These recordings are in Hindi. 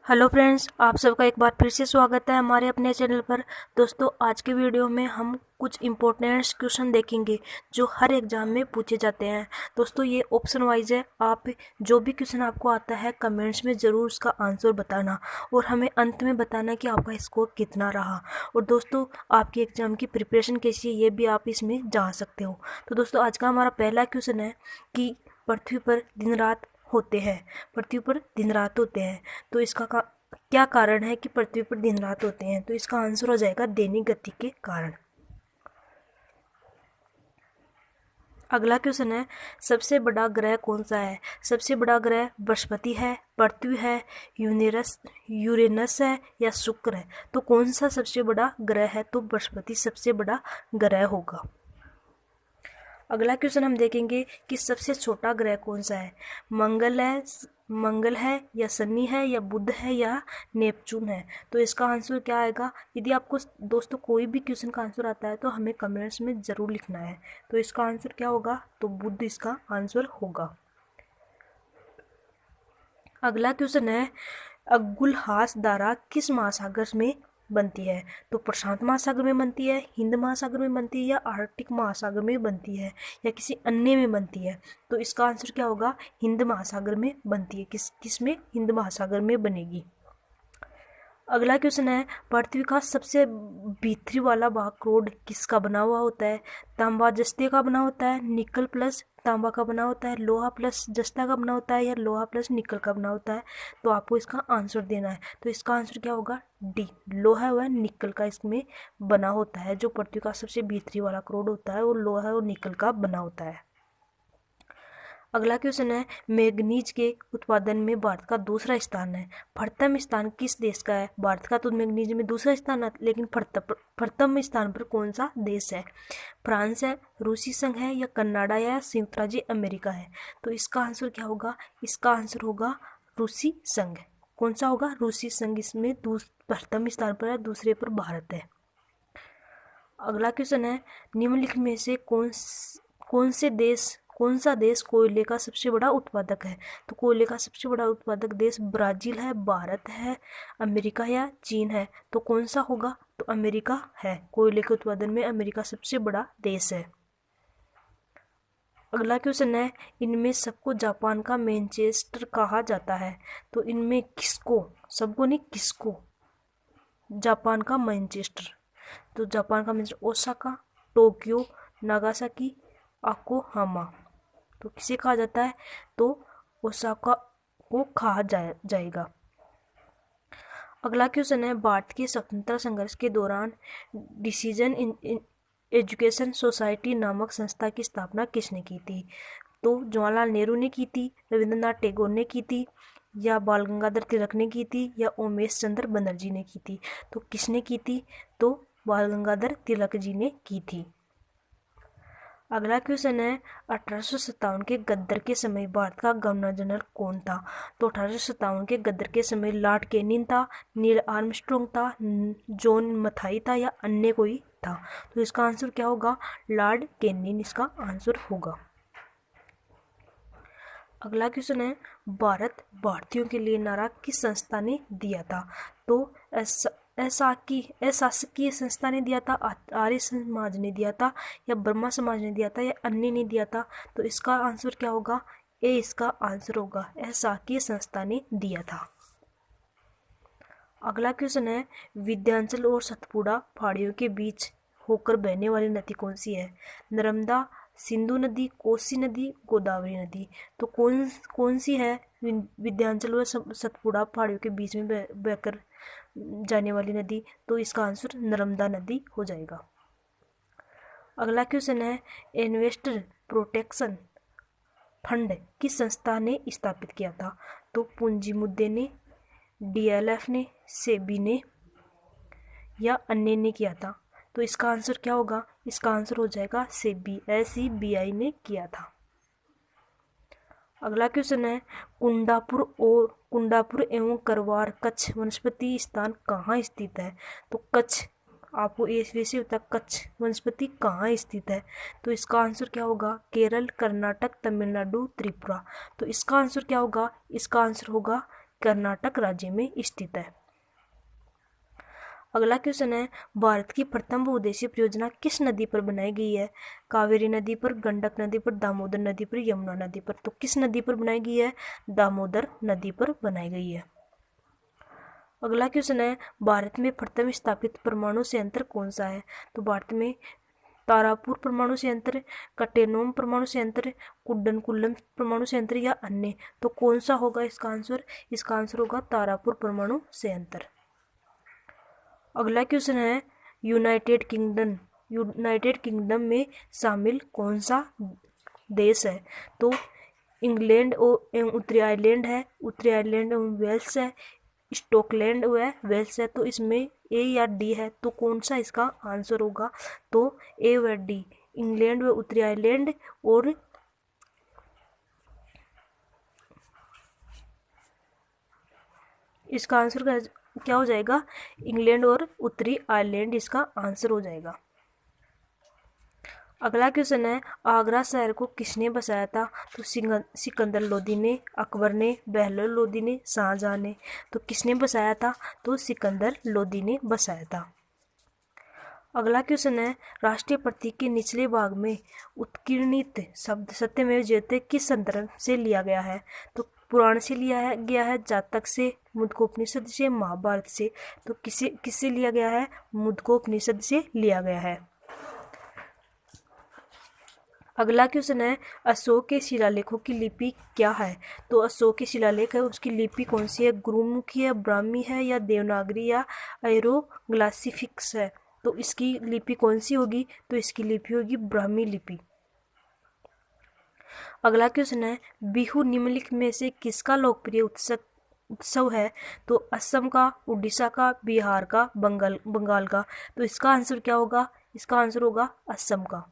हेलो फ्रेंड्स, आप सबका एक बार फिर से स्वागत है हमारे अपने चैनल पर। दोस्तों, आज के वीडियो में हम कुछ इम्पोर्टेंट क्वेश्चन देखेंगे जो हर एग्जाम में पूछे जाते हैं। दोस्तों, ये ऑप्शन वाइज है। आप जो भी क्वेश्चन आपको आता है कमेंट्स में ज़रूर उसका आंसर बताना और हमें अंत में बताना कि आपका स्कोर कितना रहा। और दोस्तों, आपकी एग्ज़ाम की प्रिपरेशन कैसी है ये भी आप इसमें जान सकते हो। तो दोस्तों, आज का हमारा पहला क्वेश्चन है कि पृथ्वी पर दिन रात होते हैं। पृथ्वी पर दिन रात होते हैं तो इसका क्या कारण है कि पृथ्वी पर दिन रात होते हैं? तो इसका आंसर हो जाएगा दैनिक गति के कारण। अगला क्वेश्चन है, सबसे बड़ा ग्रह कौन सा है? सबसे बड़ा ग्रह बृहस्पति है, पृथ्वी है, यूरेनस है या शुक्र है? तो कौन सा सबसे बड़ा ग्रह है? तो बृहस्पति सबसे बड़ा ग्रह होगा। अगला क्वेश्चन हम देखेंगे कि सबसे छोटा ग्रह कौन सा है? मंगल है या शनि है या बुध है या नेपच्यून है? तो इसका आंसर क्या आएगा? यदि आपको दोस्तों कोई भी क्वेश्चन का आंसर आता है तो हमें कमेंट्स में ज़रूर लिखना है। तो इसका आंसर क्या होगा? तो बुध इसका आंसर होगा। अगला क्वेश्चन है, अगुलहास धारा किस महासागर में बनती है? तो प्रशांत महासागर में बनती है, हिंद महासागर में बनती है या आर्कटिक महासागर में बनती है या किसी अन्य में बनती है? तो इसका आंसर क्या होगा? हिंद महासागर में बनती है। किस में? हिंद महासागर में बनेगी। अगला क्वेश्चन है, पृथ्वी का सबसे भीतरी वाला भाग क्रोड किसका बना हुआ होता है? तांबा जस्ते का बना होता है, निकल प्लस तांबा का बना होता है, लोहा प्लस जस्ता का बना होता है या लोहा प्लस निकल का बना होता है? तो आपको इसका आंसर देना है। तो इसका आंसर क्या होगा? डी, लोहा व निकल का इसमें बना होता है। जो पृथ्वी का सबसे भीतरी वाला क्रोड होता है वो लोहा और निकल का बना होता है। अगला क्वेश्चन है, मैग्नीज के उत्पादन में भारत का दूसरा स्थान है। प्रथम स्थान किस देश का है? भारत का तो मैग्नीज में दूसरा स्थान है, लेकिन प्रथम स्थान पर कौन सा देश है? फ्रांस है, रूसी संघ है या कनाडा या संयुक्त राज्य अमेरिका है? तो इसका आंसर क्या होगा? इसका आंसर होगा रूसी संघ। कौन सा होगा? रूसी संघ इसमें प्रथम स्थान पर है, दूसरे पर भारत है। अगला क्वेश्चन है, निम्नलिखित में से कौन सा देश कोयले का सबसे बड़ा उत्पादक है? तो कोयले का सबसे बड़ा उत्पादक देश ब्राजील है, भारत है, अमेरिका या चीन है? तो कौन सा होगा? तो अमेरिका है। कोयले के उत्पादन में अमेरिका सबसे बड़ा देश है। अगला क्वेश्चन है, इनमें सबको जापान का मैनचेस्टर कहा जाता है। तो इनमें किसको? सबको नहीं, किसको जापान का मैनचेस्टर? तो जापान का Manchester Osaka, Tokyo, Nagasaki, Yokohama. तो किसे कहा जाता है? तो ओसाका को कहा जाएगा। अगला क्वेश्चन है, भारत के स्वतंत्रता संघर्ष के दौरान डिसीजन इन एजुकेशन सोसाइटी नामक संस्था की स्थापना किसने की थी? तो जवाहरलाल नेहरू ने की थी, रविंद्रनाथ टैगोर ने की थी या बाल गंगाधर तिलक ने की थी या उमेश चंद्र बनर्जी ने की थी? तो किसने की थी? तो बाल गंगाधर तिलक जी ने की थी। अगला क्वेश्चन है, 1857 के गद्दर के समय भारत का गवर्नर जनरल कौन था? तो 1857 के गद्दर के समय लॉर्ड कैनिंग था, नील आर्मस्ट्रॉन्ग था, जॉन मथाई था या अन्य कोई था? तो इसका आंसर क्या होगा? लॉर्ड कैनिंग इसका आंसर होगा। अगला क्वेश्चन है, भारतीयों के लिए नारा किस संस्था ने दिया था? तो अशासकीय संस्था ने दिया था, आर्य समाज ने दिया था या ब्रह्मा समाज ने दिया था या अन्य ने दिया था? तो इसका आंसर क्या होगा? ए इसका आंसर होगा, अशासकीय संस्था ने दिया था। अगला क्वेश्चन है, विंध्याचल और सतपुड़ा पहाड़ियों के बीच होकर बहने वाली नदी कौन सी है? नर्मदा, सिंधु नदी, कोसी नदी, गोदावरी नदी? तो कौन सी है विंध्याचल और सतपुड़ा पहाड़ियों के बीच में बहकर जाने वाली नदी? तो इसका आंसर नर्मदा नदी हो जाएगा। अगला क्वेश्चन है, इन्वेस्टर प्रोटेक्शन फंड किस संस्था ने स्थापित किया था? तो पूंजी मुद्दे ने, DLF ने, सेबी ने या अन्य ने किया था? तो इसका आंसर क्या होगा? इसका आंसर हो जाएगा सेबी, SEBI ने किया था। अगला क्वेश्चन है, कुंडापुर एवं करवार कच्छ वनस्पति स्थान कहाँ स्थित है? तो कच्छ, आपको ये वैसे होता है कच्छ वनस्पति कहाँ स्थित है? तो इसका आंसर क्या होगा? केरल, कर्नाटक, तमिलनाडु, त्रिपुरा? तो इसका आंसर क्या होगा? इसका आंसर होगा कर्नाटक राज्य में स्थित है। अगला क्वेश्चन है, भारत की प्रथम बहुउद्देशीय परियोजना किस नदी पर बनाई गई है? कावेरी नदी पर, गंडक नदी पर, दामोदर नदी पर, यमुना नदी पर। तो किस नदी पर बनाई गई है? दामोदर नदी पर बनाई गई है। अगला क्वेश्चन है, भारत में प्रथम स्थापित परमाणु संयंत्र कौन सा है? तो भारत में तारापुर परमाणु संयंत्र, कटेनोम परमाणु संयंत्र, कुड्डनकुलम परमाणु संयंत्र या अन्य। तो कौन सा होगा इसका आंसर? इसका आंसर होगा तारापुर परमाणु संयंत्र। अगला क्वेश्चन है, यूनाइटेड किंगडम में शामिल कौन सा देश है? तो इंग्लैंड एवं उत्तरी आयरलैंड है, उत्तरी आयरलैंड एवं वेल्स है, स्कॉटलैंड व वेल्स है। तो इसमें ए या डी है, तो कौन सा इसका आंसर होगा? तो ए व डी, इंग्लैंड व उत्तरी आयरलैंड, और इसका आंसर क्या हो जाएगा? इंग्लैंड और उत्तरी आयरलैंड इसका आंसर हो जाएगा। अगला क्वेश्चन है, आगरा शहर को किसने बसाया था? तो सिकंदर लोदी ने, अकबर ने, बहलोल लोदी ने, शाहजहां ने। तो किसने बसाया था? तो सिकंदर लोदी ने बसाया था। अगला क्वेश्चन है, राष्ट्रीय प्रतीक के निचले भाग में उत्कीर्णित शब्द सत्यमेव जयते किस संदर्भ से लिया गया है? तो पुराण से लिया गया है, जातक से, मुंडकोपनिषद से, महाभारत से। तो किससे लिया गया है? मुंडकोपनिषद से लिया गया है। अगला क्वेश्चन है, अशोक के शिलालेखों की लिपि क्या है? तो अशोक के शिलालेख है, उसकी लिपि कौन सी है? गुरुमुखी है, ब्राह्मी है, या देवनागरी या एरोग्लिफिक्स है। तो इसकी लिपि कौन सी होगी? तो इसकी लिपि होगी ब्राह्मी लिपि। अगला क्वेश्चन है, बिहू निम्नलिखित में से किसका लोकप्रिय उत्सव है? तो असम का, उड़ीसा का, बिहार का, बंगाल का। तो इसका आंसर क्या होगा? इसका आंसर होगा असम का।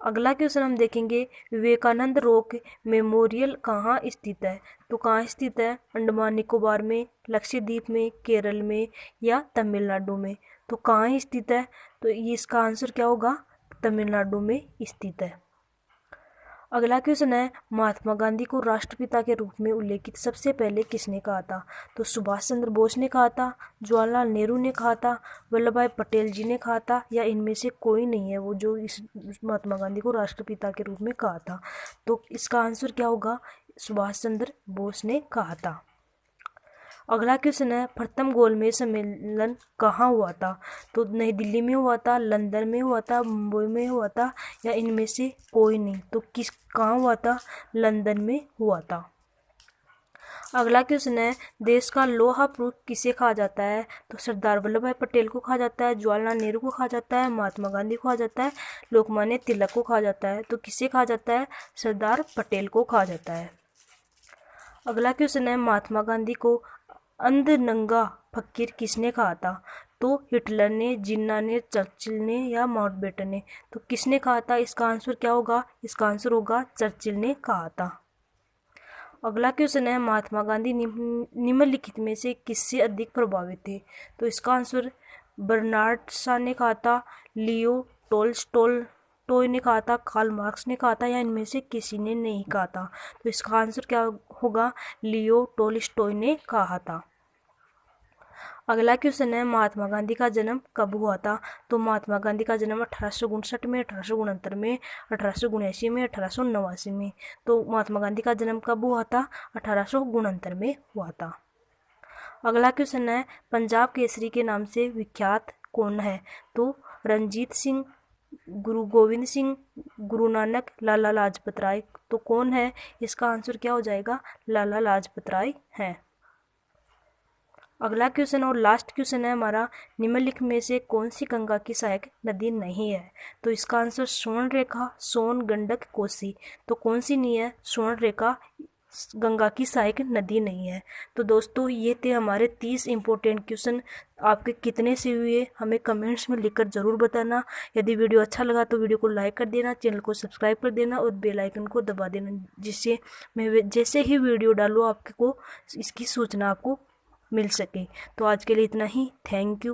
अगला क्वेश्चन हम देखेंगे, विवेकानंद रॉक मेमोरियल कहाँ स्थित है? तो कहाँ स्थित है? अंडमान निकोबार में, लक्षद्वीप में, केरल में, या तमिलनाडु में। तो कहाँ स्थित है? तो ये इसका आंसर क्या होगा? तमिलनाडु में स्थित है। अगला क्वेश्चन है, महात्मा गांधी को राष्ट्रपिता के रूप में उल्लेखित सबसे पहले किसने कहा था? तो सुभाष चंद्र बोस ने कहा था, जवाहरलाल नेहरू ने कहा था, वल्लभ भाई पटेल जी ने कहा था, या इनमें से कोई नहीं है वो जो इस महात्मा गांधी को राष्ट्रपिता के रूप में कहा था। तो इसका आंसर क्या होगा? सुभाष चंद्र बोस ने कहा था। अगला क्वेश्चन है, प्रथम गोलमेज सम्मेलन कहाँ हुआ था? तो नई दिल्ली में हुआ था, लंदन में हुआ था, मुंबई में हुआ था, या इनमें से कोई नहीं। तो कहाँ हुआ था? लंदन में हुआ था। अगला क्वेश्चन है, देश का लोहा पुरुष किसे कहा जाता है? तो सरदार वल्लभ भाई पटेल को कहा जाता है, जवाहरलाल नेहरू को कहा जाता है, महात्मा गांधी को कहा जाता है, लोकमान्य तिलक को कहा जाता है। तो किसे कहा जाता है? सरदार पटेल को कहा जाता है। अगला क्वेश्चन है, महात्मा गांधी को अंध नंगा फकीर किसने कहा था? तो हिटलर ने, जिन्ना ने, चर्चिल ने, या माउंटबेटन ने। तो किसने कहा था? इसका आंसर क्या होगा? इसका आंसर होगा चर्चिल ने कहा था। अगला क्वेश्चन है, महात्मा गांधी निम्नलिखित में से किससे अधिक प्रभावित थे? तो इसका आंसर बर्नार्ड शॉ ने कहा था, लियो टॉय ने कहा था, कार्ल मार्क्स ने कहा था, या इनमें से किसी ने नहीं कहा था। तो इसका आंसर क्या होगा? लियो टॉलस्टॉय ने कहा था। अगला क्वेश्चन है, महात्मा गांधी का जन्म कब हुआ था? तो महात्मा गांधी का जन्म 1859 में, 1869 में, 1879 में, 1889 में। तो महात्मा गांधी का जन्म कब हुआ था? 1869 में हुआ था। अगला क्वेश्चन है, पंजाब केसरी के नाम से विख्यात कौन है? तो रणजीत सिंह, गुरु गोविंद सिंह, गुरु नानक, लाला लाजपत राय। तो कौन है? इसका आंसर क्या हो जाएगा? लाला लाजपत राय है। अगला क्वेश्चन और लास्ट क्वेश्चन है हमारा, निम्नलिखित में से कौन सी गंगा की सहायक नदी नहीं है? तो इसका आंसर स्वर्ण रेखा, सोन, गंडक, कोसी। तो कौन सी नहीं है? स्वर्ण रेखा गंगा की सहायक नदी नहीं है। तो दोस्तों ये थे हमारे 30 इंपॉर्टेंट क्वेश्चन। आपके कितने से हुए हमें कमेंट्स में लिखकर ज़रूर बताना। यदि वीडियो अच्छा लगा तो वीडियो को लाइक कर देना, चैनल को सब्सक्राइब कर देना और बेल आइकन को दबा देना, जिससे मैं जैसे ही वीडियो डालूँ आपको इसकी सूचना आपको मिल सके। तो आज के लिए इतना ही। Thank you.